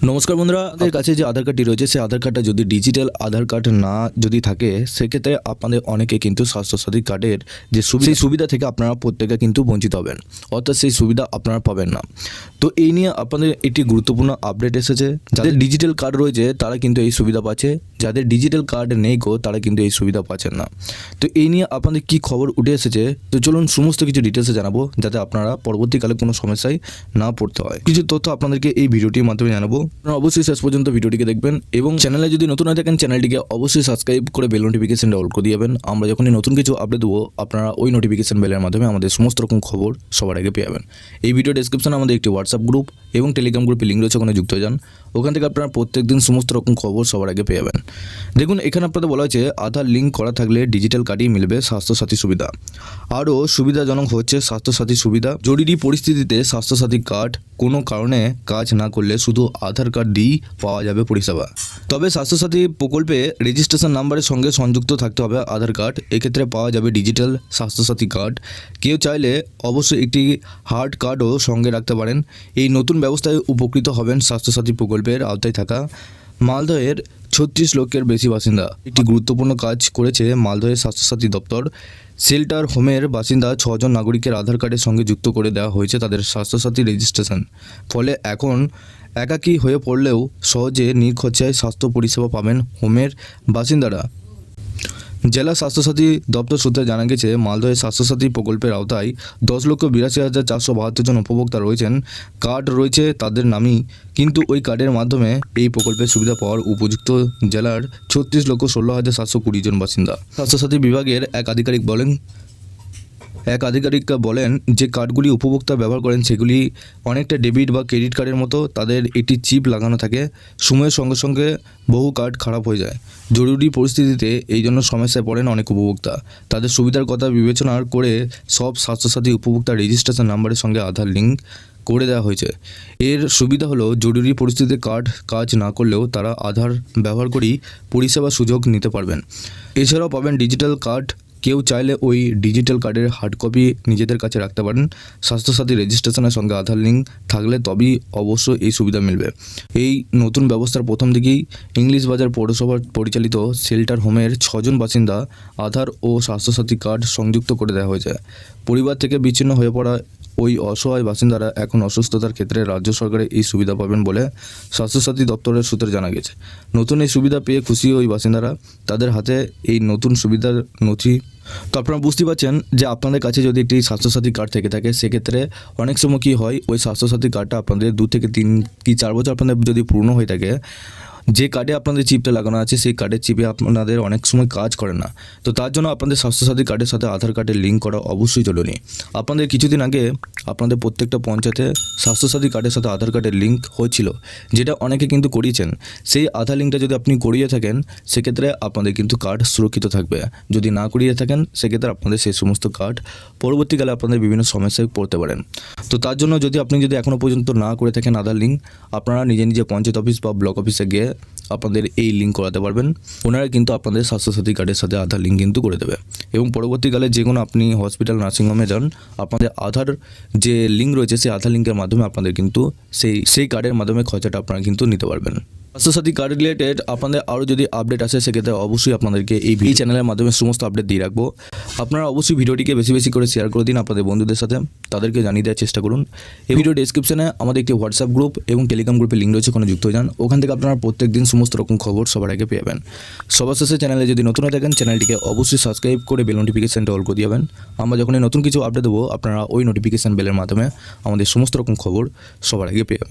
নমস্কার বন্ধুরা, আপনাদের কাছে যে আধার কার্ডটি রয়েছে সেই আধার কার্ডটা যদি ডিজিটাল আধার কার্ড না যদি থাকে সেক্ষেত্রে আপনাদের অনেকে কিন্তু স্বাস্থ্যসাথী কার্ডের যে সেই সুবিধা থেকে আপনারা প্রত্যেকে কিন্তু বঞ্চিত হবেন, অর্থাৎ সেই সুবিধা আপনারা পাবেন না। তো এই নিয়ে আপনাদের একটি গুরুত্বপূর্ণ আপডেট এসেছে। যাদের ডিজিটাল কার্ড রয়েছে তারা কিন্তু এই সুবিধা পাচ্ছে, যাদের ডিজিটাল কার্ড নেই তারা কিন্তু এই সুবিধা পাচ্ছেন না। তো এই নিয়ে আপনাদের কি খবর উঠে এসেছে, তো চলুন সমস্ত কিছু ডিটেলসে জানাবো যাতে আপনারা পরবর্তীকালে কোনো সমস্যায় না পড়তে হয়। কিছু তথ্য আপনাদেরকে এই ভিডিওটির মাধ্যমে জানাবো। আপনারা অবশ্যই শেষ পর্যন্ত ভিডিওটিকে দেখবেন এবং চ্যানেলে যদি নতুন হয়ে থাকেন চ্যানেলটিকে অবশ্যই সাবস্ক্রাইব করে বেল নোটিফিকেশনটা অল করে দিবেন। আমরা যখনই নতুন কিছু আপডেট দেবো আপনারা ওই নোটিফিকেশন বেলের মাধ্যমে আমাদের সমস্ত রকম খবর সবার আগে পেয়ে যাবেন। এই ভিডিও ডেসক্রিপশনে আমাদের একটি হোয়াটসঅ্যাপ গ্রুপ এবং টেলিগ্রাম গ্রুপে লিঙ্ক রয়েছে, ওখানে যুক্ত হয়ে যান। ওখান থেকে আপনারা প্রত্যেক দিন সমস্ত রকম খবর সবার আগে পেয়ে যাবেন। দেখুন এখানে আপনাদের বলা হয়েছে আধার লিঙ্ক করা থাকলে ডিজিটাল কার্ডই মিলবে স্বাস্থ্যসাথী সুবিধা। আরও সুবিধাজনক হচ্ছে স্বাস্থ্যসাথী সুবিধা। জরুরি পরিস্থিতিতে স্বাস্থ্যসাথী কার্ড কোনো কারণে কাজ না করলে শুধু আধার কার্ড দিয়েই পাওয়া যাবে পরিষেবা। তবে স্বাস্থ্যসাথী প্রকল্পে রেজিস্ট্রেশন নাম্বারের সঙ্গে সংযুক্ত থাকতে হবে আধার কার্ড। এক্ষেত্রে পাওয়া যাবে ডিজিটাল স্বাস্থ্যসাথী কার্ড। কেউ চাইলে অবশ্যই একটি হার্ড কার্ডও সঙ্গে রাখতে পারেন। এই নতুন ব্যবস্থায় উপকৃত হবেন স্বাস্থ্যসাথী প্রকল্পের আওতায় থাকা মালদহের 36 লক্ষের বেশি বাসিন্দা। একটি গুরুত্বপূর্ণ কাজ করেছে মালদহের স্বাস্থ্যসাথী দপ্তর। শেল্টার হোমের বাসিন্দা 6 জন নাগরিকের আধার কার্ডের সঙ্গে যুক্ত করে দেওয়া হয়েছে তাদের স্বাস্থ্যসাথী রেজিস্ট্রেশন। ফলে এখন একাকী হয়ে পড়লেও সহজে নির্খরচায় স্বাস্থ্য পরিষেবা পাবেন হোমের বাসিন্দারা। জেলা স্বাস্থ্যসাথী দপ্তর সূত্রে জানা গেছে মালদহের স্বাস্থ্যসাথী প্রকল্পের আওতায় 10,82,472 জন উপভোক্তা রয়েছেন। কার্ড রয়েছে তাদের নামই, কিন্তু ওই কার্ডের মাধ্যমে এই প্রকল্পের সুবিধা পাওয়ার উপযুক্ত জেলার 36,16,720 জন বাসিন্দা। স্বাস্থ্যসাথী বিভাগের এক আধিকারিক বলেন যে কার্ডগুলি উপভোক্তা ব্যবহার করেন সেগুলি অনেকটা ডেবিট বা ক্রেডিট কার্ডের মতো। তাদের একটি চিপ লাগানো থাকে। সময়ের সঙ্গে সঙ্গে বহু কার্ড খারাপ হয়ে যায়। জরুরি পরিস্থিতিতে এই জন্য সমস্যায় পড়েন অনেক উপভোক্তা। তাদের সুবিধার কথা বিবেচনা করে সব স্বাস্থ্যসাথী উপভোক্তা রেজিস্ট্রেশন নাম্বারের সঙ্গে আধার লিঙ্ক করে দেওয়া হয়েছে। এর সুবিধা হলো জরুরি পরিস্থিতিতে কার্ড কাজ না করলেও তারা আধার ব্যবহার করেই পরিষেবার সুযোগ নিতে পারবেন। এছাড়াও পাবেন ডিজিটাল কার্ড। কেউ চাইলে ওই ডিজিটাল কার্ডের হার্ড কপি নিজেদের কাছে রাখতে পারেন। স্বাস্থ্যসাথী রেজিস্ট্রেশনের সঙ্গে আধার লিঙ্ক থাকলে তবেই অবশ্যই এই সুবিধা মিলবে। এই নতুন ব্যবস্থার প্রথম দিকেই ইংলিশ বাজার পৌরসভার পরিচালিত শেল্টার হোমের 6 জন বাসিন্দা আধার ও স্বাস্থ্যসাথী কার্ড সংযুক্ত করে দেওয়া হয়েছে। পরিবার থেকে বিচ্ছিন্ন হয়ে পড়া ওই অসহায় বাসিন্দারা এখন অসুস্থতার ক্ষেত্রে রাজ্য সরকারের এই সুবিধা পাবেন বলে স্বাস্থ্যসাথী দপ্তরের সূত্রে জানা গেছে। নতুন এই সুবিধা পেয়ে খুশি ওই বাসিন্দারা। তাদের হাতে এই নতুন সুবিধার নথি। তো আপনারা বুঝতে পারছেন যে আপনাদের কাছে যদি একটি স্বাস্থ্যসাথী কার্ড থেকে থাকে সেক্ষেত্রে অনেক সময় কী হয়, ওই স্বাস্থ্যসাথী কার্ডটা আপনাদের 2 থেকে 3 কি 4 বছর আপনাদের যদি পুরনো হয়ে থাকে, যে কার্ডে আপনাদের চিপটা লাগানো আছে সেই কার্ডের চিপে আপনাদের অনেক সময় কাজ করে না। তো তার জন্য আপনাদের স্বাস্থ্যসাথী কার্ডের সাথে আধার কার্ডের লিঙ্ক করা অবশ্যই জরুরি। আপনাদের কিছুদিন আগে আপনাদের প্রত্যেকটা পঞ্চায়েতে স্বাস্থ্যসাথী কার্ডের সাথে আধার কার্ডের লিঙ্ক হয়েছিল, যেটা অনেকে কিন্তু করিয়েছেন। সেই আধার লিঙ্কটা যদি আপনি করিয়ে থাকেন সেক্ষেত্রে আপনাদের কিন্তু কার্ড সুরক্ষিত থাকবে। যদি না করিয়ে থাকেন সেক্ষেত্রে আপনাদের সেই সমস্ত কার্ড পরবর্তীকালে আপনাদের বিভিন্ন সমস্যায় পড়তে পারেন। তো তার জন্য আপনি যদি এখনও পর্যন্ত না করে থাকেন আধার লিঙ্ক, আপনারা নিজে পঞ্চায়েত অফিস বা ব্লক অফিসে গিয়ে আপনাদের এই লিঙ্ক করাতে পারবেন। ওনারা কিন্তু আপনাদের স্বাস্থ্যসাথী কার্ডের সাথে আধার লিঙ্ক কিন্তু করে দেবে এবং পরবর্তীকালে যে কোনো আপনি হসপিটাল নার্সিংহোমে যান, আপনাদের আধার যে লিঙ্ক রয়েছে সেই আধার লিঙ্কের মাধ্যমে আপনাদের কিন্তু সেই কার্ডের মাধ্যমে খরচাটা আপনারা কিন্তু নিতে পারবেন। স্বাস্থ্যসাথী কার্ড রিলেটেড আপনাদের আরও যদি আপডেট আসে সেক্ষেত্রে অবশ্যই আপনাদেরকে এই চ্যানেলের মাধ্যমে সমস্ত আপডেট দিয়ে রাখবো। আপনারা অবশ্যই ভিডিওটিকে বেশি করে শেয়ার করে দিন আপনাদের বন্ধুদের সাথে, তাদেরকে জানিয়ে দেওয়ার চেষ্টা করুন। এই ভিডিও ডেসক্রিপশনে আমাদের একটি হোয়াটসঅ্যাপ গ্রুপ এবং টেলিগ্রাম গ্রুপের লিঙ্ক রয়েছে, ওখানে যুক্ত হয়ে যান। ওখান থেকে আপনারা প্রত্যেক দিন সমস্ত রকম খবর সবার আগে পেয়ে যাবেন। সবার শেষে চ্যানেলে যদি নতুন হয়ে থাকেন চ্যানেলটিকে অবশ্যই সাবস্ক্রাইব করে বেল নোটিফিকেশনটা অল করে দিবেন। আমরা যখনই নতুন কিছু আপডেট দেবো আপনারা ওই নোটিফিকেশন বেলের মাধ্যমে আমাদের সমস্ত রকম খবর সবার আগে পেয়ে যাবেন।